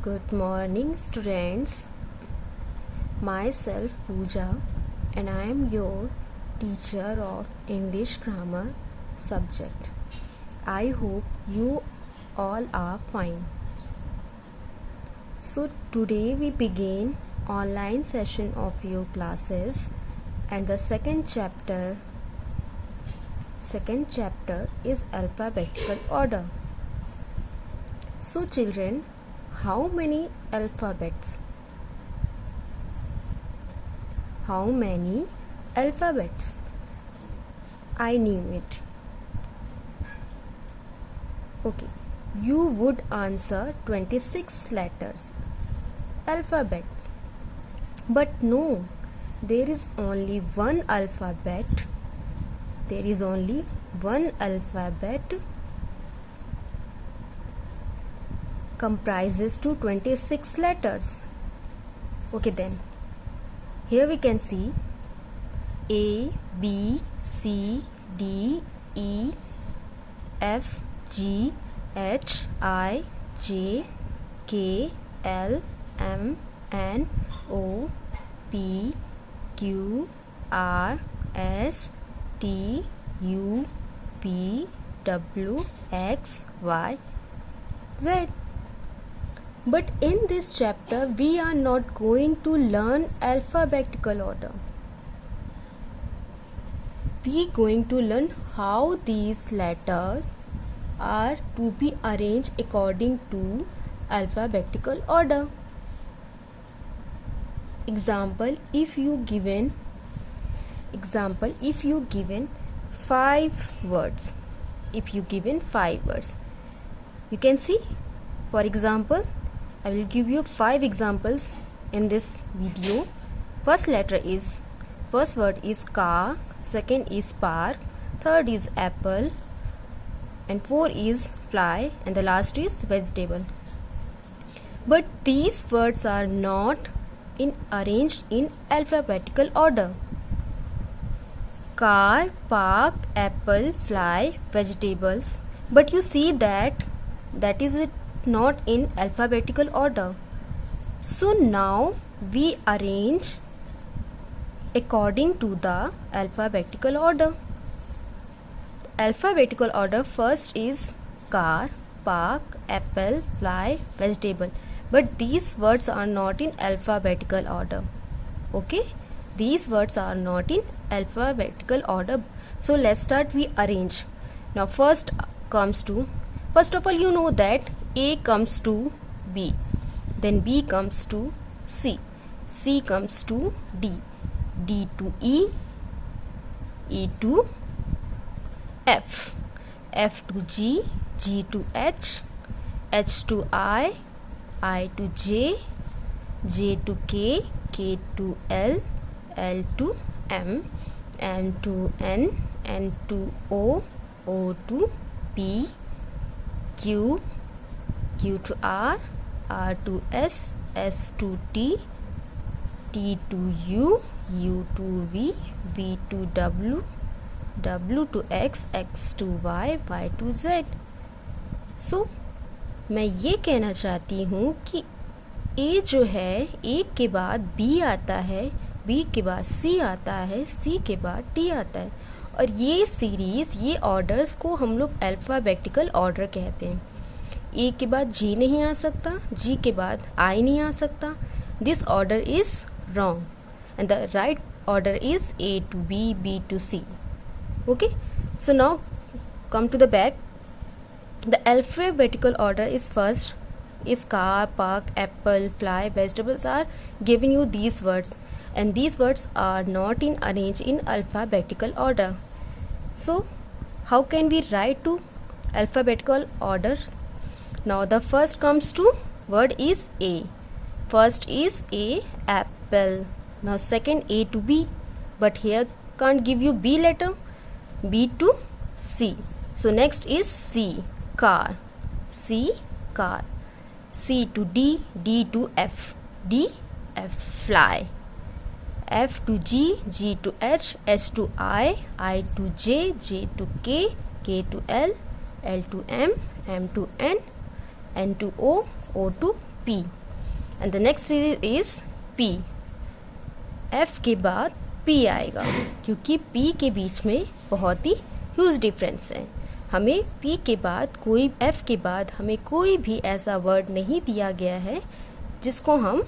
Good morning, students. Myself Pooja, and I am your teacher of English grammar subject. I hope you all are fine. So today we begin online session of your classes, and the second chapter is alphabetical order. So children, how many alphabets? How many alphabets? I knew it. Okay, you would answer 26 letters. Alphabets. But no, there is only one alphabet. There is only one alphabet comprises to 26 letters. Okay then, here we can see A, B, C, D, E, F, G, H, I, J, K, L, M, N, O, P, Q, R, S, T, U, V, W, X, Y, Z. But in this chapter, we are not going to learn alphabetical order. We are going to learn how these letters are to be arranged according to alphabetical order. Example, if you given 5 words, you can see. For example, I will give you 5 examples in this video. First word is car, second is park, third is apple, and 4 is fly, and the last is vegetable. But these words are not arranged in alphabetical order. Car, park, apple, fly, vegetables. But you see that is it not in alphabetical order. So now we arrange according to the alphabetical order. Alphabetical order first is car, park, apple, fly, vegetable. But these words are not in alphabetical order. Okay, these words are not in alphabetical order. So let's start. We arrange. Now first of all, you know that A comes to B, then B comes to C, C comes to D, D to E, E to F, F to G, G to H, H to I to J, J to K, K to L, L to M, M to N, N to O, O to P, Q, Q to R, R to S, S to T, T to U, U to V, V to W, W to X, X to Y, Y to Z. So मैं ये कहना चाहती हूँ कि A जो है, A के बाद B आता है, B के बाद C आता है, C के बाद D आता है, और ये सीरीज़, ये ऑर्डर्स को हम लोग अल्फ़ाबेटिकल ऑर्डर कहते हैं. A के बाद G नहीं आ सकता, G के बाद I नहीं आ सकता. This order is wrong and the right order is A to B, B to C. Okay, so now come to the back. The alphabetical order is first is car, park, apple, fly, vegetables are giving you these words, and these words are not arranged in alphabetical order. So how can we write to alphabetical order? Now the first comes to word is A. First is A, apple. Now second A to B, but here can't give you B letter. B to C. So next is C, car, C, car, C to D, D to F, D, F, fly, F to G, G to H, H to I to J, J to K, K to L, L to M, M to N, N to O, O to P. P and the next is P. F के बाद P आएगा क्योंकि P के बीच में बहुत ही huge difference है. हमें P के बाद कोई F के बाद हमें कोई भी ऐसा वर्ड नहीं दिया गया है जिसको हम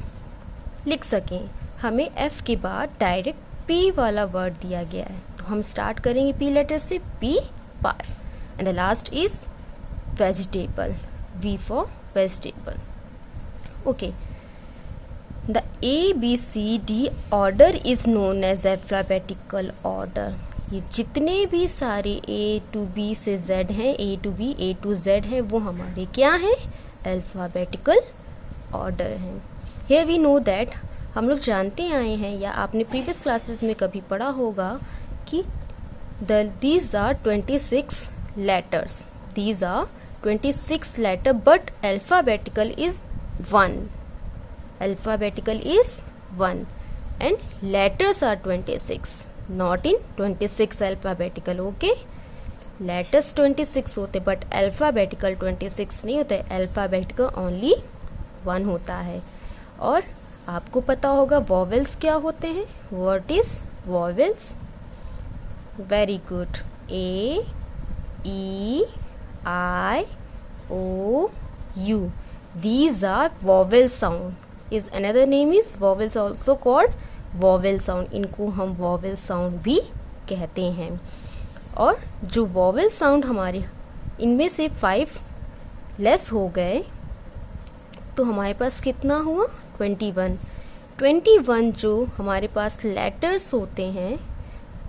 लिख सकें. हमें F के बाद डायरेक्ट P वाला वर्ड दिया गया है. तो हम स्टार्ट करेंगे P लेटर से. P par and the last is vegetable. V for vegetable. Okay. The A, B, C, D order is known as alphabetical order. ये जितने भी सारे A to B से Z हैं, A to B, A to Z हैं, वो हमारे क्या हैं? Alphabetical order हैं. Here we know that हम लोग जानते आए हैं या आपने प्रीवियस क्लासेस में कभी पढ़ा होगा कि these are 26 letters. These are 26 letters but alphabetical is 1. Alphabetical is 1 and letters are 26. Not in 26 alphabetical. Okay. Letters 26 होते but alphabetical 26 नहीं होते. Alphabetical only 1 होता है. और आपको पता होगा vowels क्या होते हैं. What is vowels? Very good. A, E, I, O, U. These are vowel sound. Is another name is vowels also called vowel sound. इनको हम vowel sound भी कहते हैं. और जो vowel sound हमारे इनमें से 5 लेस हो गए तो हमारे पास कितना हुआ 21 जो हमारे पास लेटर्स होते हैं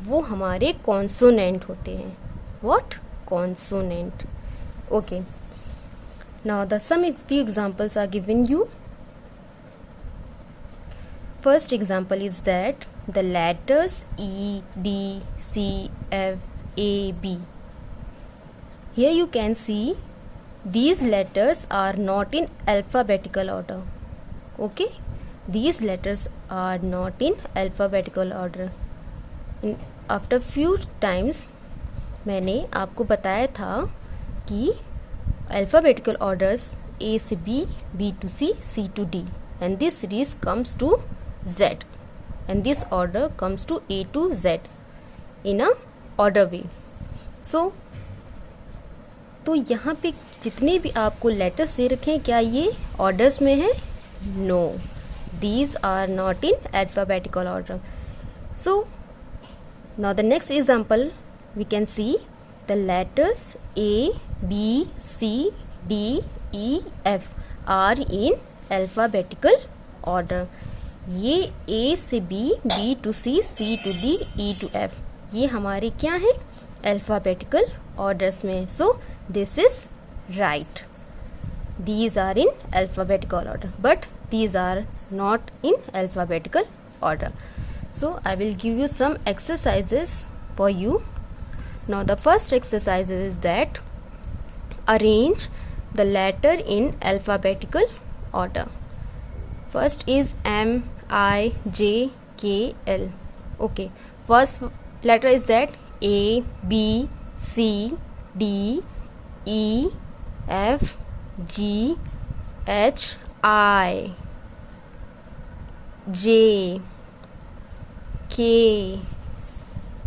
वो हमारे कॉन्सोनेंट होते हैं. What? Consonant. Okay. Now the some few examples are given you. First example is that the letters E, D, C, F, A, B. Here you can see these letters are not in alphabetical order. Okay, these letters are not in alphabetical order. After few times मैंने आपको बताया था कि alphabetical orders A से B, B to C, C to D, and this series comes to Z, and this order comes to A to Z in a order way. So तो यहाँ पे जितने भी आपको लेटर्स दे रखे हैं क्या ये ऑर्डर्स में है? No, these are not in alphabetical order. So now the next example we can see the letters A, B, C, D, E, F are in alphabetical order. ये A से B, B to C, C to D, E to F ये हमारे क्या हैं? alphabetical orders में. So this is right. These are in alphabetical order but these are not in alphabetical order. So I will give you some exercises for you. Now the first exercise is that arrange the letter in alphabetical order. First is M, I, J, K, L. Okay, first letter is that A, B, C, D, E, F, G, H, I, J, K,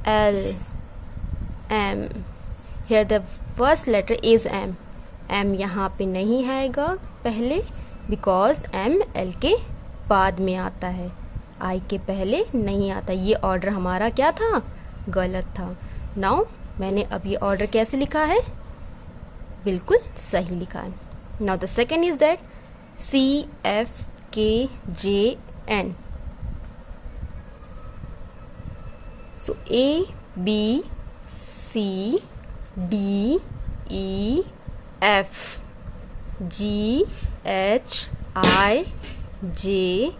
L, M. Here the first letter is M. M यहाँ पे नहीं आएगा पहले because M L के बाद में आता है, I के पहले नहीं आता. ये ऑर्डर हमारा क्या था? गलत था. नाउ मैंने अब ये ऑर्डर कैसे लिखा है? बिल्कुल सही लिखा है. Now the second is that C, F, K, J, N. So A, B, C, D, E, F, G, H, I, J,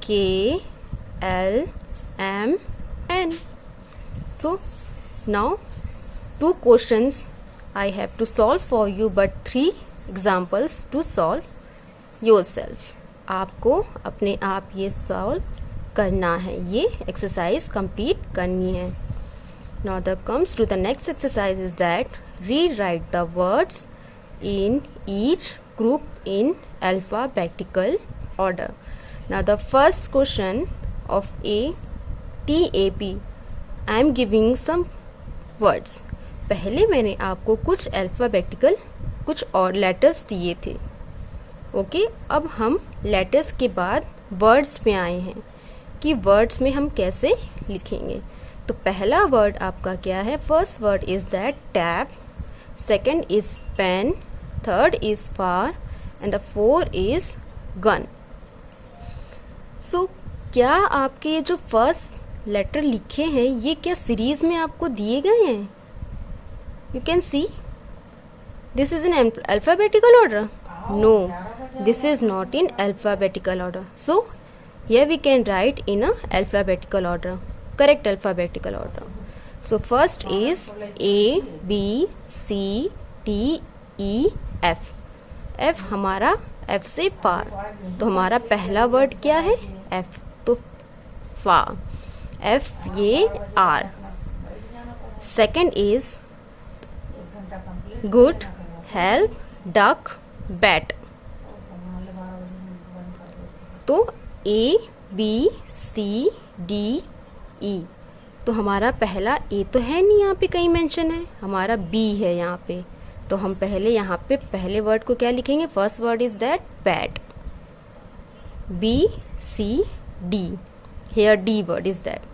K, L, M, N. So now 2 questions I have to solve for you but 3 examples to solve yourself. आपको अपने आप ये solve करना है, ये exercise complete करनी है. Now the comes to the next exercise is that rewrite the words in each group in alphabetical order. Now the first question of A TAP, I am giving some words. पहले मैंने आपको कुछ alphabetical कुछ और letters दिए थे. Okay, अब हम लेटर्स के बाद वर्ड्स पे आए हैं कि वर्ड्स में हम कैसे लिखेंगे. तो पहला वर्ड आपका क्या है? First word is that tap, second is pen, third is far and the four is gun. So क्या आपके जो फर्स्ट लेटर लिखे हैं ये क्या सीरीज़ में आपको दिए गए हैं? You can see this is in alphabetical order. No, this is not in alphabetical order. So here we can write in a alphabetical order, correct alphabetical order. So first is A B C D E F. F हमारा F से फार, तो हमारा पहला word क्या है? F, तो फा. F ये R. Second is good, help, duck, bat. तो A B C D E. तो हमारा पहला A तो है नहीं, यहाँ पे कहीं मेंशन है, हमारा B है यहाँ पे. तो हम पहले यहाँ पे पहले वर्ड को क्या लिखेंगे? First word is that bat. B C D. Here D word is that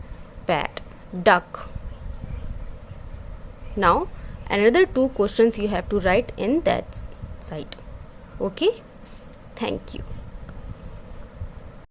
bat, duck. Now another two questions you have to write in that side. Okay, thank you.